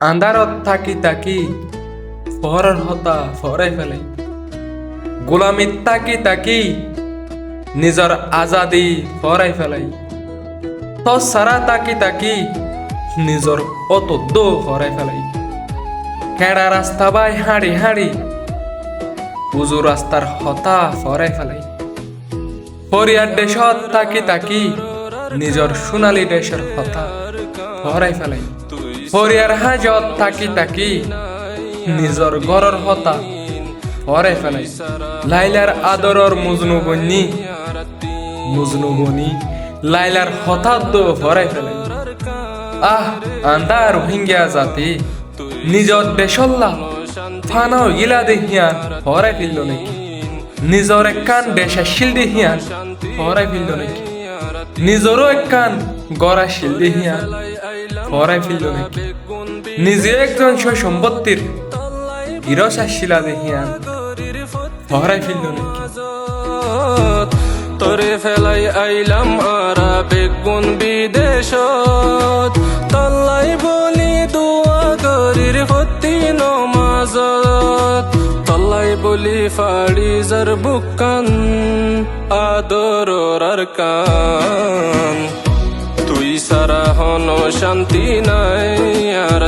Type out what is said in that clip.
আন্ধারত থাকি তাকি পহরের হতা ফরাই ফেলাই গোলামিত তাকি তাকি নিজর আজাদি ফরাই ফেলাই তো সারা তাকি তাকি নিজর অতদ্দ ফরাই ফেলাই খেড়া রাস্তা বাই হাঁড়ি হাঁড়ি উজু রাস্তার হতা ফরাই ফেলাই ফরিয়ার দেশত তাকি তাকি নিজর সোনালী দেশের হতা ফরাই ফেলাই ফরিয়ার হাজত তাকি তাকি নিজর ঘরের হতা ফরাই ফেলাই লাইলার আদরর মুজনু বনি লাইলার হঠাৎ ফরাই ফেলাই আন্দার রোহিঙ্গা জাতি নিজর দেশল্লা ফানাও গিলা দেহিয়ান ফরাই ফেলল নাকি নিজর একখান দেশা শিল দেহিয়ান ফরাই ফেলল নাকি নিজরও একখান গড়া শিল দেহিয়ান ফরাই ফেলল নাকি নিজে একজন সম্পত্তির গিরসা শিলা দেহিয়ান ফরাই ফেলল নাকি তোরে ফেলাই আইলাম আরা বেগুন বিদেশত তল্লাই বলি দোয়া করির হতি নমাজত তল্লাই বলি ফাড়ি যার বুকান আদরর কান তুই সারা হন শান্তি নাই আর